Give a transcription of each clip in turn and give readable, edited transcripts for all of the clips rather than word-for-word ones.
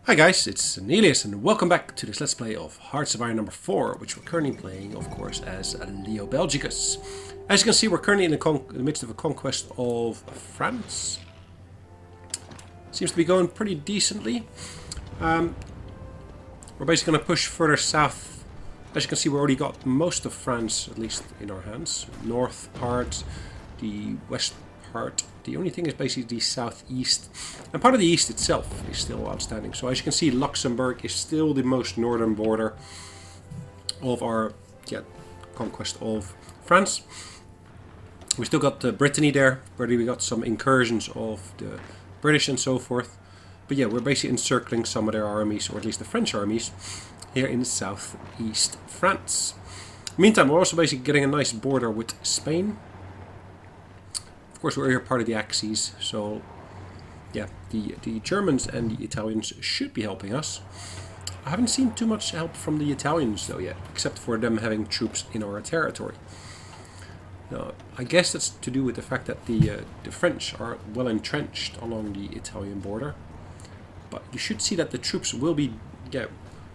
Hi guys, it's Sonelias and welcome back to this Let's Play of Hearts of Iron number 4, which we're currently playing, of course, as Leo Belgicus. As you can see, we're currently in the midst of a conquest of France. Seems to be going pretty decently. We're basically going to push further south. As you can see, we already got most of France, at least in our hands. North part, the west part. The only thing is basically the southeast. And part of the east itself is still outstanding. So as you can see, Luxembourg is still the most northern border of our conquest of France. We still got Brittany there, where we got some incursions of the British and so forth. But yeah, we're basically encircling some of their armies, or at least the French armies, here in southeast France. Meantime, we're also basically getting a nice border with Spain. Of course, we're here part of the Axis, so yeah, the Germans and the Italians should be helping us. I haven't seen too much help from the Italians though yet, except for them having troops in our territory. Now, I guess that's to do with the fact that the French are well entrenched along the Italian border. But you should see that the troops will be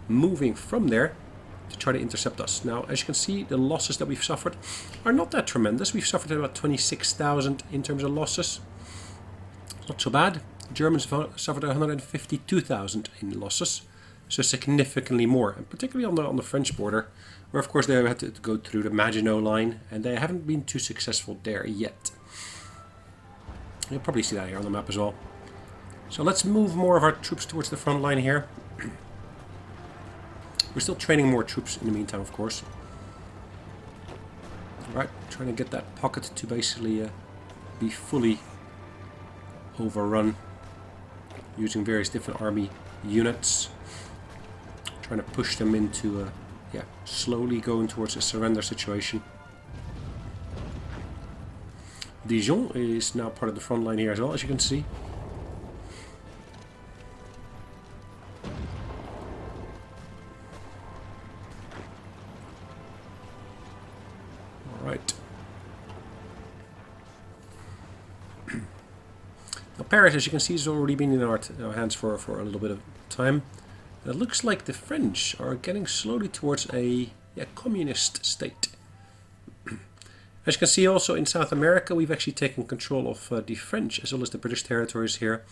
moving from there to try to intercept us. Now, as you can see, the losses that we've suffered are not that tremendous. We've suffered about 26,000 in terms of losses. It's not so bad. The Germans suffered 152,000 in losses, so significantly more, and particularly on the French border, where of course they had to go through the Maginot Line, and they haven't been too successful there yet. You'll probably see that here on the map as well. So let's move more of our troops towards the front line here. We're still training more troops in the meantime, of course. Alright, trying to get that pocket to basically be fully overrun using various different army units. Trying to push them into, slowly going towards a surrender situation. Dijon is now part of the front line here as well, as you can see. Right. Now Paris, as you can see, has already been in our hands for a little bit of time. It looks like the French are getting slowly towards a communist state. As you can see, also in South America, we've actually taken control of the French as well as the British territories here.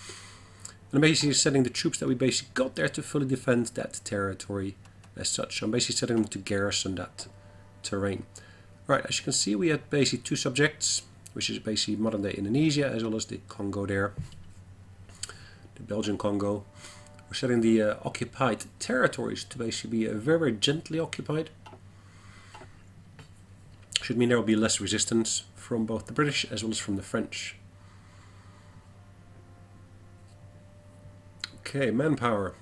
And I'm basically setting the troops that we basically got there to fully defend that territory as such. I'm basically setting them to garrison that terrain. Right, as you can see, we had basically two subjects, which is basically modern-day Indonesia, as well as the Congo there, the Belgian Congo. We're setting the occupied territories to basically be very, very gently occupied. Should mean there will be less resistance from both the British as well as from the French. Okay, manpower.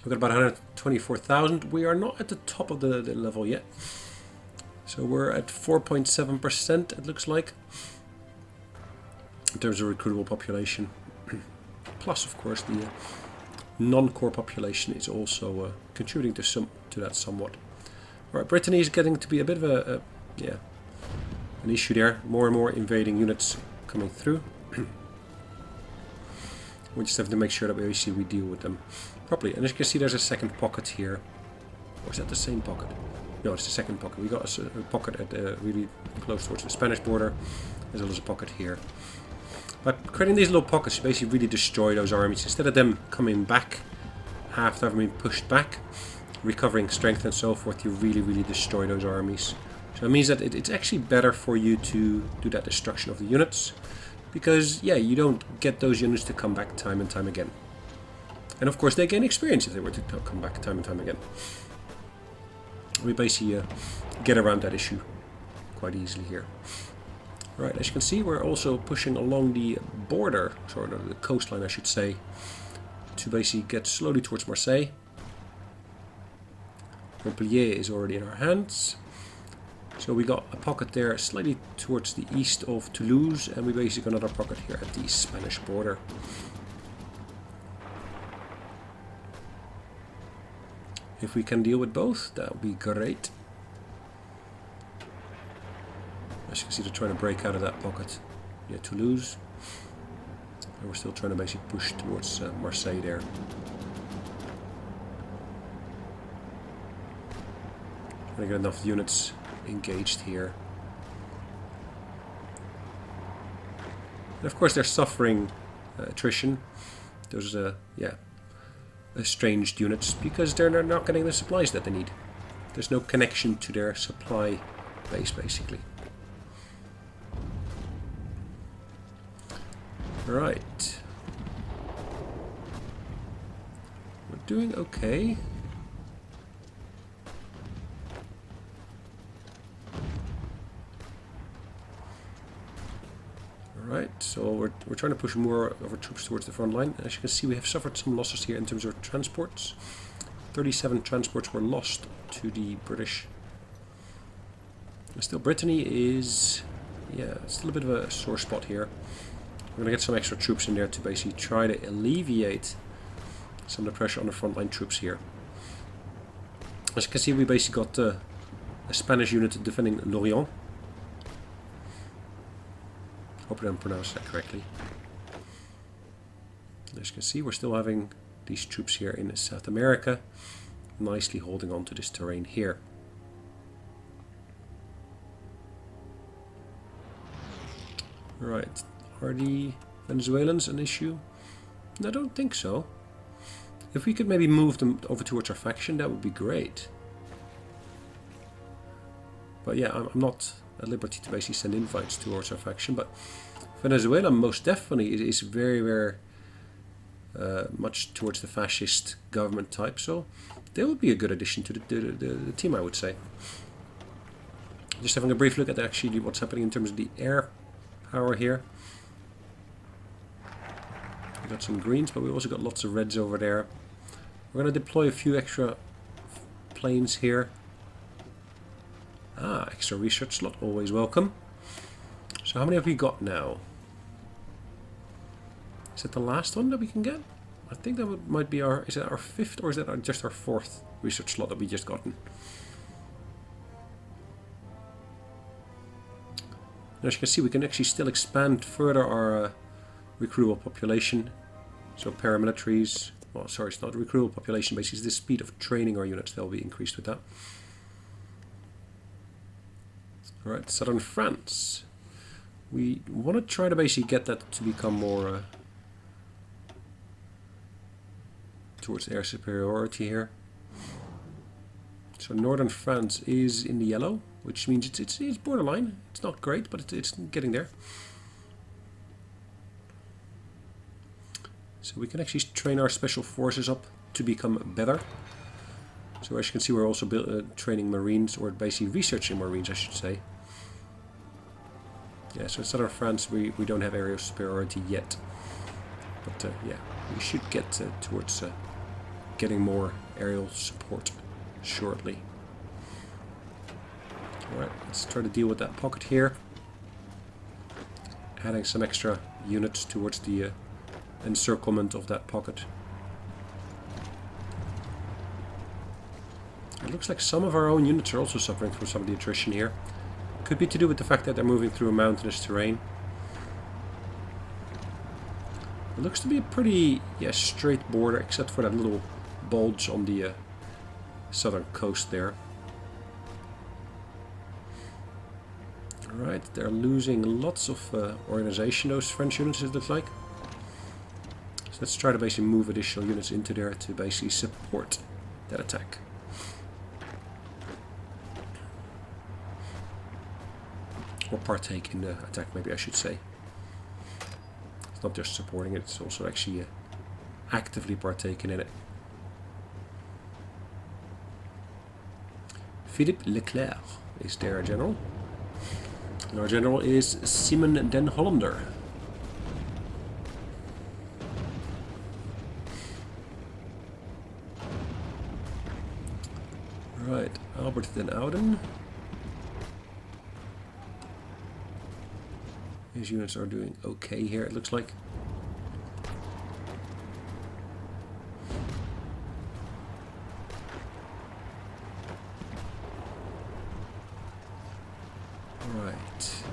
We've got about 124,000. We are not at the top of the level yet. So we're at 4.7%, it looks like, in terms of recruitable population. Plus, of course, the non-core population is also contributing to that somewhat. Alright, Brittany is getting to be a bit of an issue there. More and more invading units coming through. We just have to make sure that we deal with them properly. And as you can see, there's a second pocket here. Or is that the same pocket? No, it's the second pocket. We got a pocket at really close towards the Spanish border, as well as a pocket here. By creating these little pockets, you basically really destroy those armies. Instead of them coming back after having been pushed back, recovering strength and so forth, you really, really destroy those armies. So it means that it's actually better for you to do that destruction of the units, because you don't get those units to come back time and time again. And of course, they gain experience if they were to come back time and time again. We basically get around that issue quite easily here. Right, as you can see, we're also pushing along the border, sort of the coastline I should say, to basically get slowly towards Marseille. Montpellier is already in our hands. So we got a pocket there slightly towards the east of Toulouse, and we basically got another pocket here at the Spanish border. If we can deal with both, that would be great. As you can see, they're trying to break out of that pocket. Yeah, Toulouse. And we're still trying to basically push towards Marseille there. Trying to get enough units engaged here. And of course they're suffering attrition. Those estranged units, because they're not getting the supplies that they need. There's no connection to their supply base, basically. Right. We're doing okay. Alright, so we're trying to push more of our troops towards the front line. As you can see, we have suffered some losses here in terms of transports. 37 transports were lost to the British. And still, Brittany is, still a bit of a sore spot here. We're going to get some extra troops in there to basically try to alleviate some of the pressure on the frontline troops here. As you can see, we basically got a Spanish unit defending Lorient. Hope I didn't pronounce that correctly. As you can see, we're still having these troops here in South America, nicely holding on to this terrain here. Right, are the Venezuelans an issue? I don't think so. If we could maybe move them over towards our faction, that would be great. But yeah, I'm not at liberty to basically send invites towards our faction, but Venezuela most definitely is very, very much towards the fascist government type, so they would be a good addition to the team, I would say. Just having a brief look at actually what's happening in terms of the air power here. We got some greens, but we also got lots of reds over there. We're going to deploy a few extra planes here. Ah, extra research slot, always welcome. So how many have we got now? Is that the last one that we can get? I think that might be our... Is it our 5th or is that just our 4th research slot that we just gotten? And as you can see, we can actually still expand further our recruitable population. So paramilitaries... Well, sorry, it's not recruitable population, basically it's the speed of training our units that will be increased with that. Alright, southern France. We want to try to basically get that to become more towards air superiority here. So northern France is in the yellow, which means it's borderline. It's not great, but it's getting there. So we can actually train our special forces up to become better. So as you can see, we're also training Marines, or basically researching Marines, I should say. Yeah, so in southern France we don't have area superiority yet. But yeah, we should get towards getting more aerial support shortly. Alright, let's try to deal with that pocket here. Adding some extra units towards the encirclement of that pocket. It looks like some of our own units are also suffering from some of the attrition here. Could be to do with the fact that they're moving through a mountainous terrain. It looks to be a pretty straight border, except for that little bulge on the southern coast there. Alright, they're losing lots of organization, those French units, it looks like. So let's try to basically move additional units into there to basically support that attack. Or partake in the attack, maybe I should say. It's not just supporting it, it's also actually actively partaking in it. Philippe Leclerc is their general. And our general is Simon den Hollander. Right, Albert den Ouden. His units are doing okay here, it looks like. Right.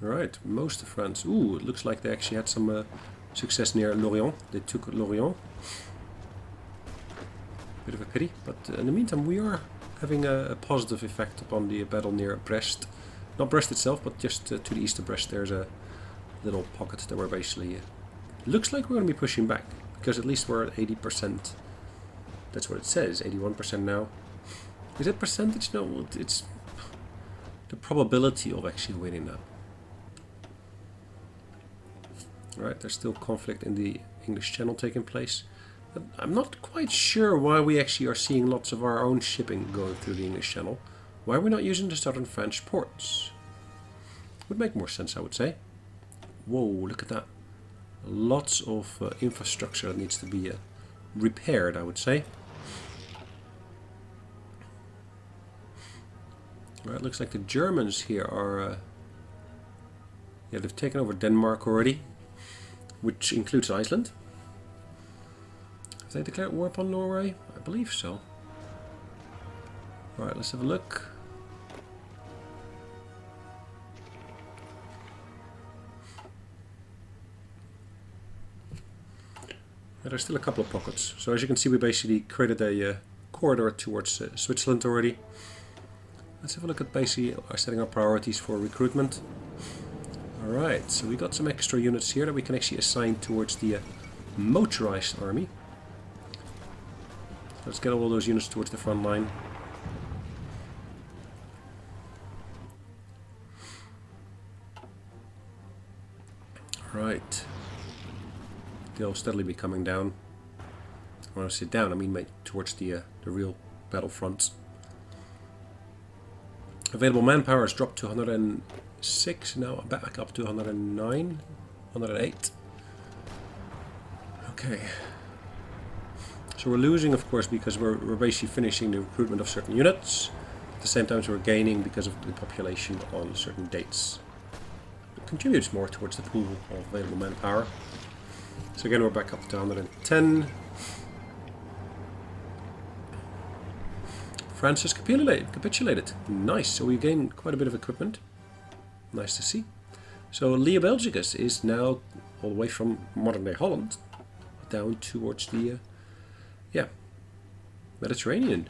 Alright, most of France. Ooh, it looks like they actually had some success near Lorient. They took Lorient. Bit of a pity, but in the meantime we are having a positive effect upon the battle near Brest. Not Brest itself, but just to the east of Brest there's a little pocket that we're basically... looks like we're going to be pushing back, because at least we're at 80%. That's what it says, 81% now. Is it percentage? No, it's the probability of actually winning now. Alright, there's still conflict in the English Channel taking place. But I'm not quite sure why we actually are seeing lots of our own shipping going through the English Channel. Why are we not using the southern French ports? Would make more sense, I would say. Whoa, look at that. Lots of infrastructure that needs to be repaired, I would say. Alright, looks like the Germans here are... yeah, they've taken over Denmark already, which includes Iceland. Have they declared war upon Norway? I believe so. Alright, let's have a look. Yeah, there's still a couple of pockets. So as you can see, we basically created a corridor towards Switzerland already. Let's have a look at basically setting our priorities for recruitment. Alright, so we got some extra units here that we can actually assign towards the motorized army. Let's get all those units towards the front line. Alright. They'll steadily be coming down. When I say down, I mean towards the real battlefront. Available manpower has dropped to 106, now back up to 109, 108. Okay. So we're losing, of course, because we're basically finishing the recruitment of certain units. At the same time, we're gaining because of the population on certain dates. It contributes more towards the pool of available manpower. So again, we're back up to 110. France has capitulated. Nice, so we gained quite a bit of equipment. Nice to see. So Leo Belgicus is now all the way from modern day Holland down towards the Mediterranean.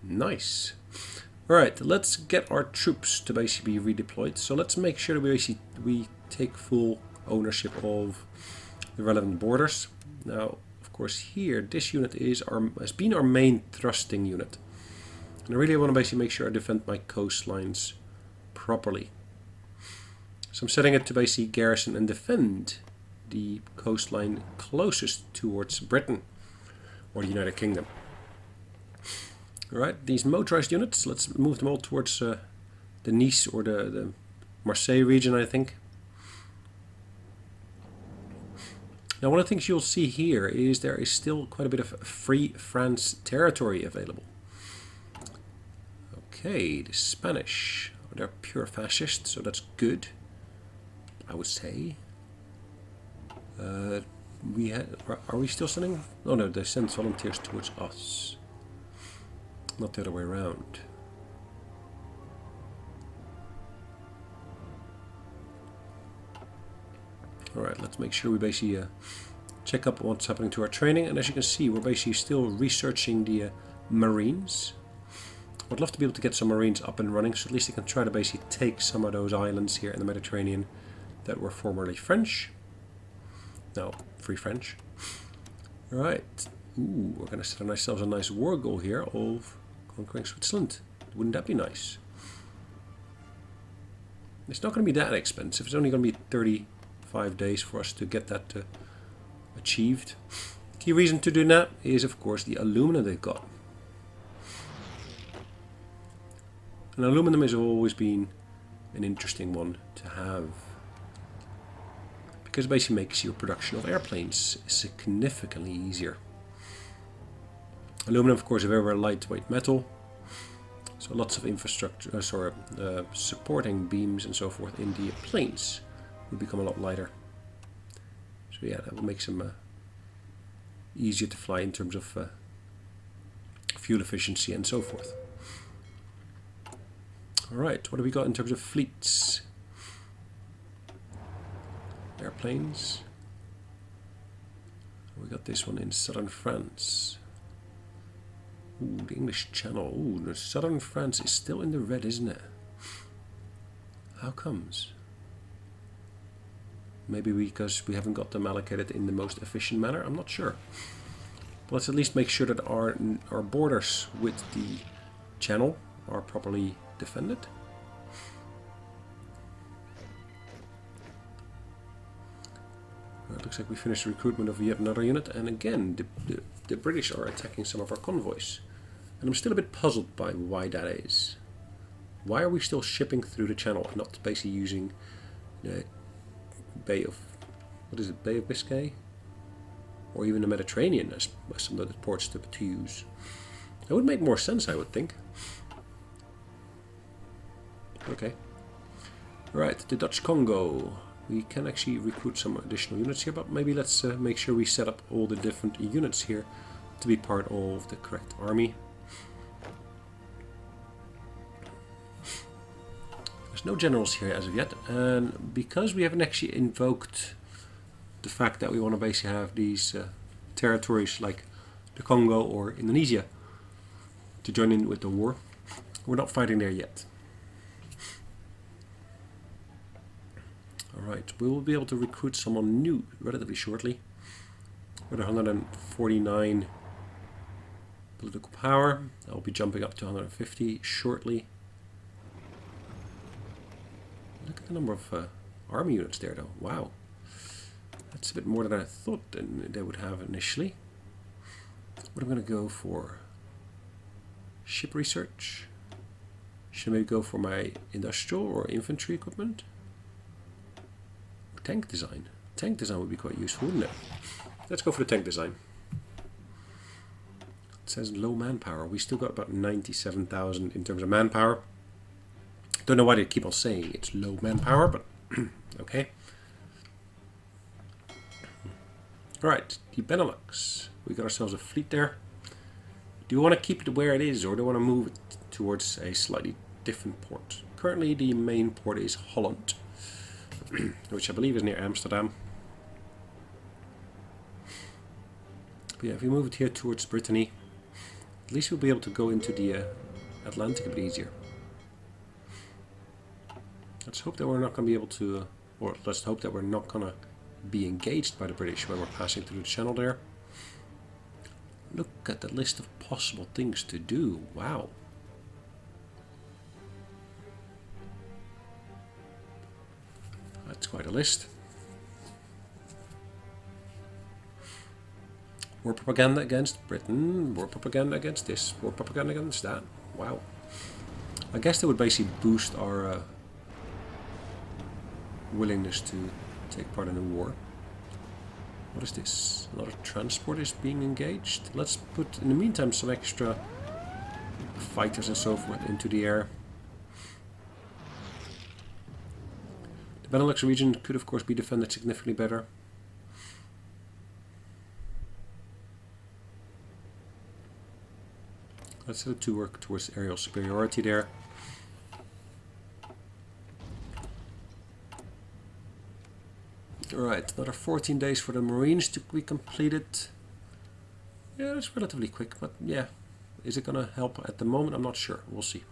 Nice. Alright, let's get our troops to basically be redeployed. So let's make sure that we take full ownership of the relevant borders. Now, of course, here this unit has been our main thrusting unit. And I really want to basically make sure I defend my coastlines properly. So I'm setting it to basically garrison and defend the coastline closest towards Britain or the United Kingdom. Alright, these motorized units, let's move them all towards the Nice or the Marseille region, I think. Now, one of the things you'll see here is there is still quite a bit of free France territory available. Okay, the Spanish, they're pure fascist, so that's good, I would say. Are we still sending? Oh no, they send volunteers towards us, not the other way around. Alright, let's make sure we basically check up what's happening to our training, and as you can see, we're basically still researching the Marines. I'd love to be able to get some Marines up and running, so at least they can try to basically take some of those islands here in the Mediterranean that were formerly French. No, Free French. Alright. Ooh, we're going to set ourselves a nice war goal here of conquering Switzerland. Wouldn't that be nice? It's not going to be that expensive. It's only going to be 35 days for us to get that achieved. Key reason to do that is, of course, the aluminum they've got. And aluminum has always been an interesting one to have, because it basically makes your production of airplanes significantly easier. Aluminum, of course, is a very, very lightweight metal, so lots of infrastructure, supporting beams and so forth in the planes will become a lot lighter. So yeah, that will make them easier to fly in terms of fuel efficiency and so forth. Alright, what have we got in terms of fleets? airplanes. We got this one in southern France. Ooh, the English Channel. Ooh, the southern France is still in the red, isn't it? How comes? Maybe because we haven't got them allocated in the most efficient manner. I'm not sure. But let's at least make sure that our borders with the channel are properly defended. It looks like we finished the recruitment of yet another unit, and again the British are attacking some of our convoys. And I'm still a bit puzzled by why that is. Why are we still shipping through the channel and not basically using the Bay of... what is it? Bay of Biscay? Or even the Mediterranean as some of the ports to use. That would make more sense, I would think. Okay. Right, the Dutch Congo. We can actually recruit some additional units here, but maybe let's make sure we set up all the different units here to be part of the correct army. There's no generals here as of yet, and because we haven't actually invoked the fact that we want to basically have these territories like the Congo or Indonesia to join in with the war, we're not fighting there yet. Alright, we will be able to recruit someone new relatively shortly with 149 political power. I'll be jumping up to 150 shortly. Look at the number of army units there though. Wow. That's a bit more than I thought they would have initially. What am I going to go for? Ship research. Should I maybe go for my industrial or infantry equipment? Tank design. Tank design would be quite useful, wouldn't it? Let's go for the tank design. It says low manpower. We still got about 97,000 in terms of manpower. Don't know why they keep on saying it's low manpower, but okay. Alright, the Benelux. We got ourselves a fleet there. Do you want to keep it where it is, or do you want to move it towards a slightly different port? Currently the main port is Holland, which I believe is near Amsterdam. But yeah, if we move it here towards Brittany, at least we'll be able to go into the Atlantic a bit easier. Let's hope that we're not going to be able to, or let's hope that we're not going to be engaged by the British when we're passing through the channel there. Look at the list of possible things to do. Wow. That's quite a list. War propaganda against Britain, war propaganda against this, war propaganda against that. Wow. I guess that would basically boost our willingness to take part in the war. What is this? A lot of transport is being engaged. Let's put, in the meantime, some extra fighters and so forth into the air. The Benelux region could, of course, be defended significantly better. Let's set it to work towards aerial superiority there. Alright, another 14 days for the Marines to be completed. Yeah, that's relatively quick, but yeah. Is it going to help at the moment? I'm not sure. We'll see.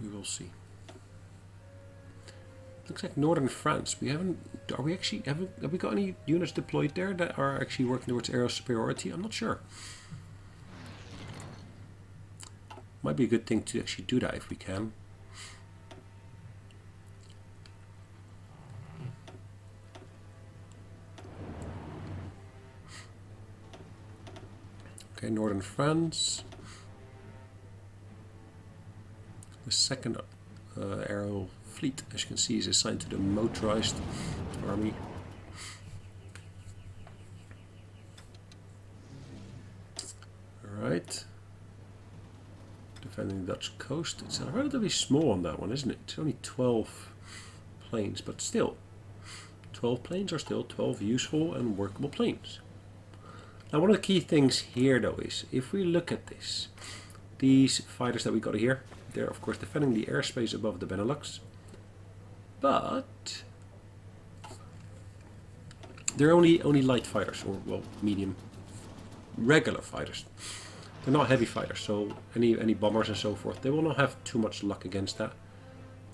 We will see. Looks like northern France. We haven't... Are we actually... Have we got any units deployed there that are actually working towards aerial superiority? I'm not sure. Might be a good thing to actually do that if we can. Okay, northern France. The second aerial fleet, as you can see, is assigned to the motorized army. Alright. Defending the Dutch coast. It's relatively small on that one, isn't it? It's only 12 planes, but still. 12 planes are still 12 useful and workable planes. Now, one of the key things here, though, is if we look at this, these fighters that we got here, they're of course defending the airspace above the Benelux, but They're only light fighters, or well, medium, regular fighters. They're not heavy fighters, so any bombers and so forth, they will not have too much luck against that.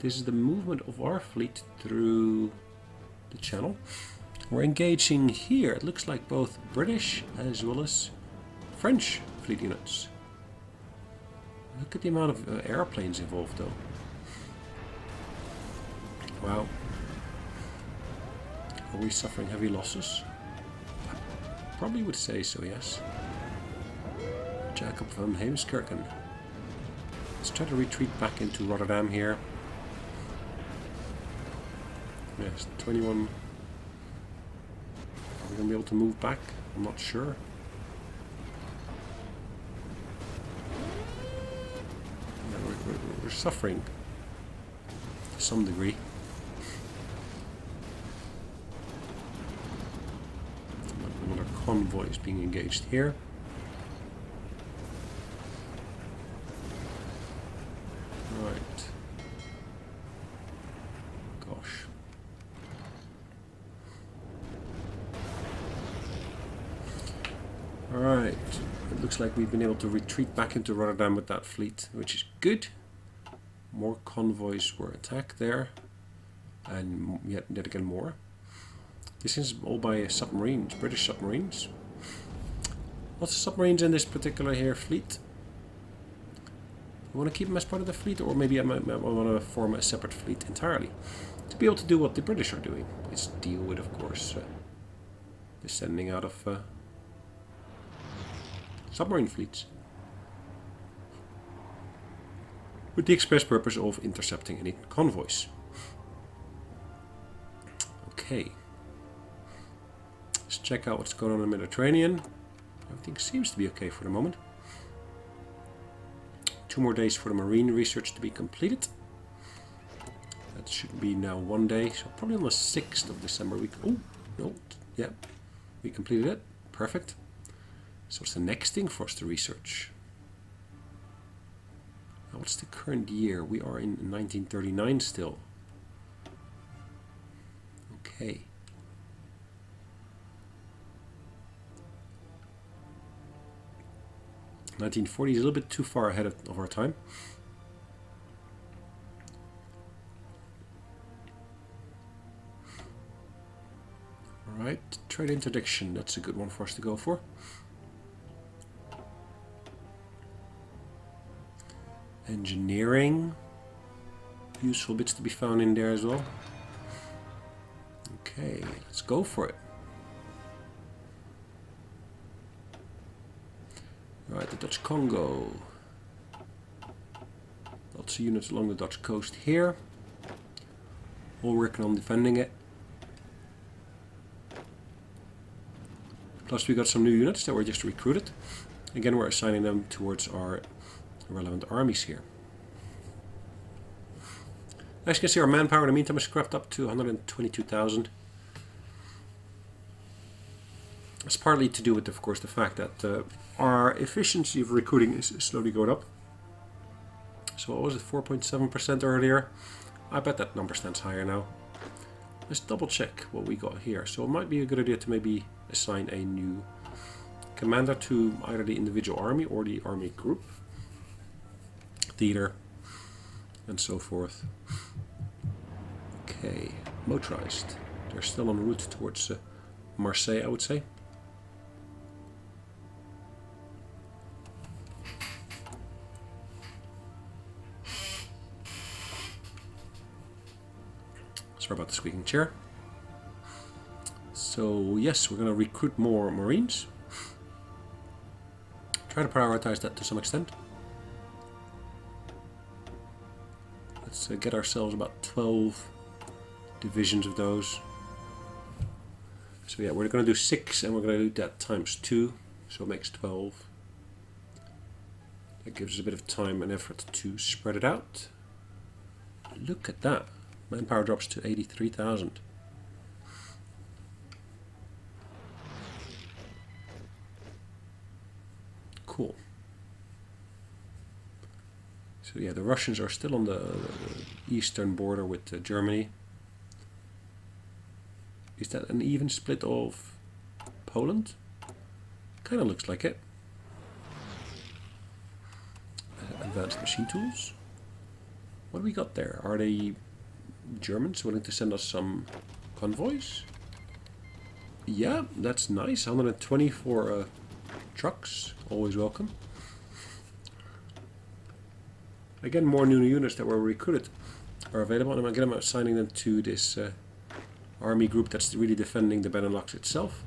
This is the movement of our fleet through the channel. We're engaging here. It looks like both British as well as French fleet units. Look at the amount of airplanes involved, though. Wow. Are we suffering heavy losses? I probably would say so, yes. Jacob van Heemskerken. Let's try to retreat back into Rotterdam here. Yes, 21. Are we going to be able to move back? I'm not sure. Yeah, we're suffering to some degree. Another convoy is being engaged here. Right. Gosh. Alright. It looks like we've been able to retreat back into Rotterdam with that fleet, which is good. More convoys were attacked there. And yet again more. This is all by submarines, British submarines. Lots of submarines in this particular here fleet. I want to keep them as part of the fleet, or maybe I want to form a separate fleet entirely to be able to do what the British are doing. It's deal with, of course, the sending out of submarine fleets with the express purpose of intercepting any convoys. Okay, let's check out what's going on in the Mediterranean. Everything seems to be okay for the moment. 2 more days for the marine research to be completed. That should be now 1 day, so probably on the 6th of December. Oh, no, yeah, we completed it. Perfect. So what's the next thing for us to research? Now, what's the current year? We are in 1939 still. Okay. '1940 is a little bit too far ahead of our time. Alright, trade interdiction, that's a good one for us to go for. Engineering, useful bits to be found in there as well. Okay, let's go for it. Right, the Dutch Congo. Lots of units along the Dutch coast here. All working on defending it. Plus we got some new units that were just recruited. Again, we're assigning them towards our relevant armies here. As you can see, our manpower in the meantime is crept up to 122,000. It's partly to do with, of course, the fact that our efficiency of recruiting is slowly going up. So what was it, 4.7% earlier? I bet that number stands higher now. Let's double check what we got here. So it might be a good idea to maybe assign a new commander to either the individual army or the army group, theater, and so forth. Okay, motorized. They're still en route towards Marseille, I would say. Sorry about the squeaking chair. So yes, we're going to recruit more Marines. Try to prioritize that to some extent. Let's get ourselves about 12 divisions of those. So yeah, we're going to do 6 and we're going to do that times 2. So it makes 12. That gives us a bit of time and effort to spread it out. Look at that. Manpower drops to 83,000. Cool. So yeah, the Russians are still on the eastern border with Germany. Is that an even split of Poland? Kind of looks like it. Advanced machine tools. What do we got there? Are they Germans willing to send us some convoys? Yeah, that's nice. 120 for trucks. Always welcome. Again, more new units that were recruited are available. And again, I'm assigning them to this army group that's really defending the Benelux itself.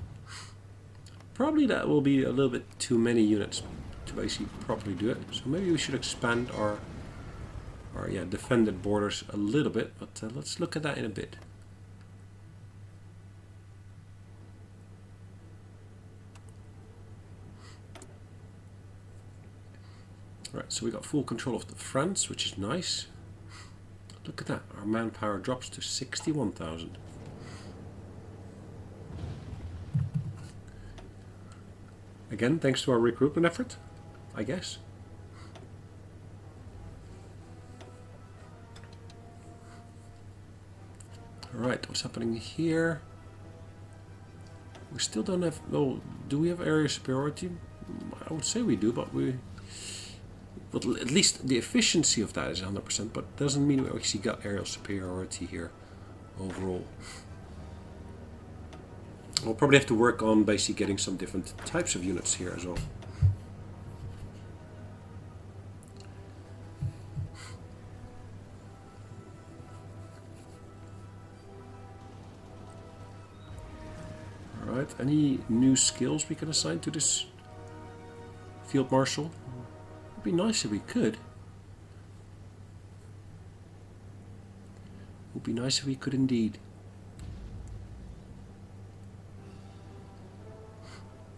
Probably that will be a little bit too many units to basically properly do it. So maybe we should expand our defended borders a little bit. But let's look at that in a bit. Right, so we got full control of France, which is nice. Look at that, our manpower drops to 61,000. Again, thanks to our recruitment effort, I guess. Alright, what's happening here? We still don't have... Well, do we have area superiority? I would say we do, but at least the efficiency of that is 100%, but doesn't mean we actually got aerial superiority here overall. We'll probably have to work on basically getting some different types of units here as well. Alright, any new skills we can assign to this field marshal? It'd be nice if we could. It would be nice if we could indeed.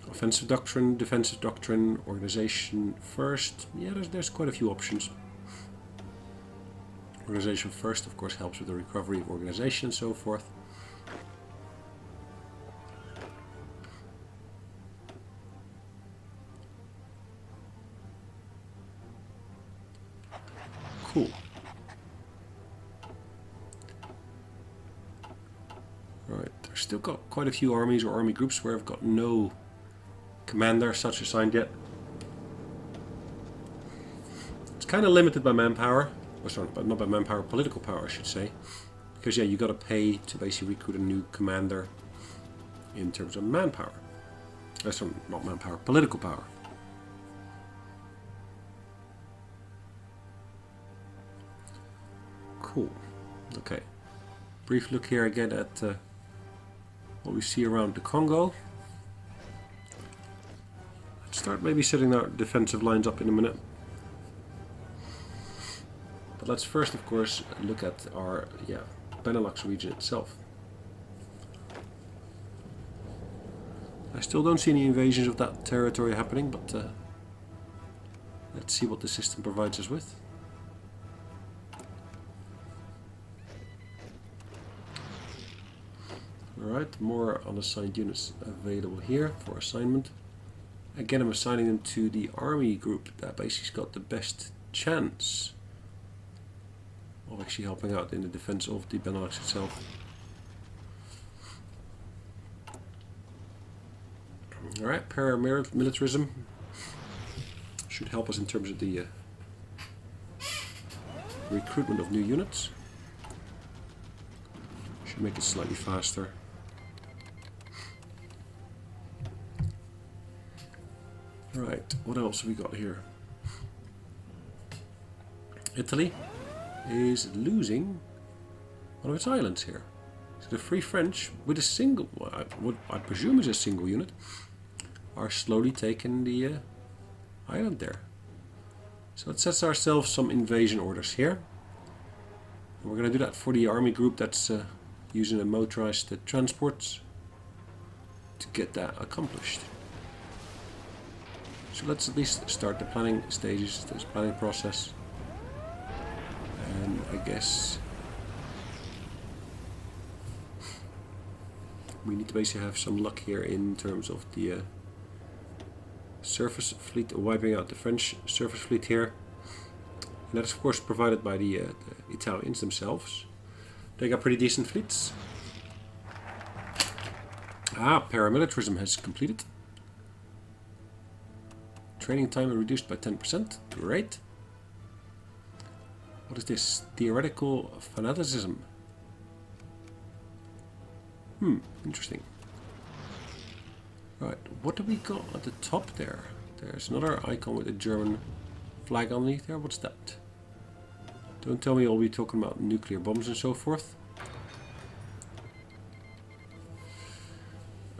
Offensive doctrine, defensive doctrine, organization first. Yeah, there's quite a few options. Organization first, of course, helps with the recovery of organization and so forth. Cool. Right, there's still got quite a few armies or army groups where I've got no commander such assigned yet. It's kind of limited by manpower, or sorry, but not by manpower, political power I should say, because yeah, you got to pay to basically recruit a new commander in terms of manpower. Sorry, not manpower, political power. Cool. Okay. Brief look here again at what we see around the Congo. Start maybe setting our defensive lines up in a minute. But let's first, of course, look at our Benelux region itself. I still don't see any invasions of that territory happening, but let's see what the system provides us with. Alright, more unassigned units available here for assignment. Again, I'm assigning them to the army group that basically's got the best chance of actually helping out in the defense of the Benelux itself. Alright, paramilitarism should help us in terms of the recruitment of new units. Should make it slightly faster. Right, what else have we got here? Italy is losing one of its islands here. So the Free French, with a single, what I presume is a single unit, are slowly taking the island there. So let's set ourselves some invasion orders here. And we're going to do that for the army group that's using the motorized transports to get that accomplished. So let's at least start the planning stages, this planning process. And I guess we need to basically have some luck here in terms of the surface fleet, wiping out the French surface fleet here. And that is of course provided by the Italians themselves. They got pretty decent fleets. Ah, paramilitarism has completed. Training time reduced by 10%. Great. What is this? Theoretical fanaticism. Interesting. Right, what do we got at the top there? There's another icon with a German flag underneath there. What's that? Don't tell me I'll be talking about nuclear bombs and so forth.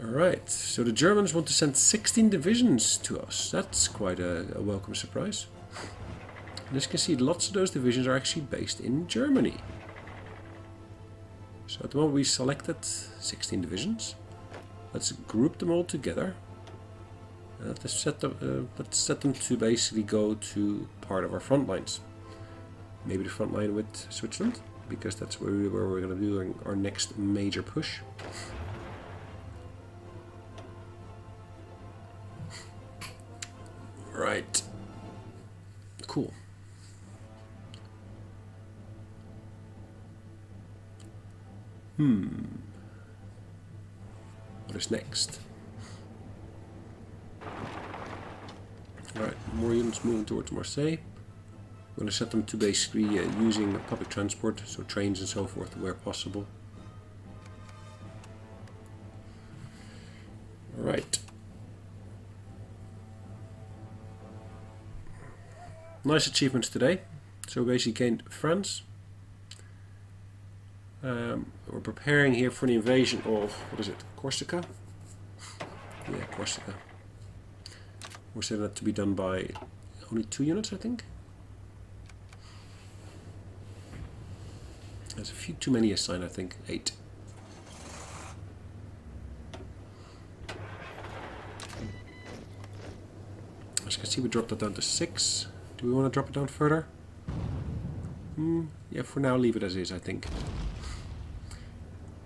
Alright, so the Germans want to send 16 divisions to us. That's quite a welcome surprise. And as you can see, lots of those divisions are actually based in Germany. So at the moment we selected 16 divisions. Let's group them all together. Let's set them to basically go to part of our front lines. Maybe the front line with Switzerland, because that's where we're going to do our next major push. Right. Cool. What is next? Alright, more units moving towards Marseille. I'm going to set them to basically using public transport, so trains and so forth where possible. Alright. Nice achievements today. So we basically gained France. We're preparing here for the invasion of, what is it, Corsica? Yeah, Corsica. We're setting that to be done by only 2 units, I think. There's a few too many assigned, I think. 8. As you can see, we dropped that down to 6. Do we want to drop it down further? Yeah, for now, leave it as is, I think.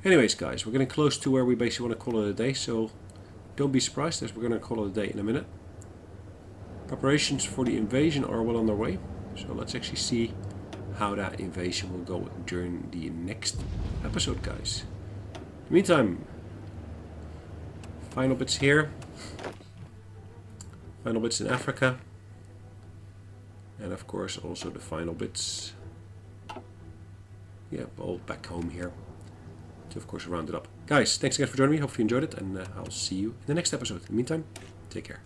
Anyways, guys, we're getting close to where we basically want to call it a day, so don't be surprised as we're going to call it a day in a minute. Preparations for the invasion are well on their way, so let's actually see how that invasion will go during the next episode, guys. In the meantime, final bits here, final bits in Africa, and of course also the final bits, yeah, all back home here. To of course round it up. Guys, thanks again for joining me. Hope you enjoyed it, and I'll see you in the next episode. In the meantime, take care.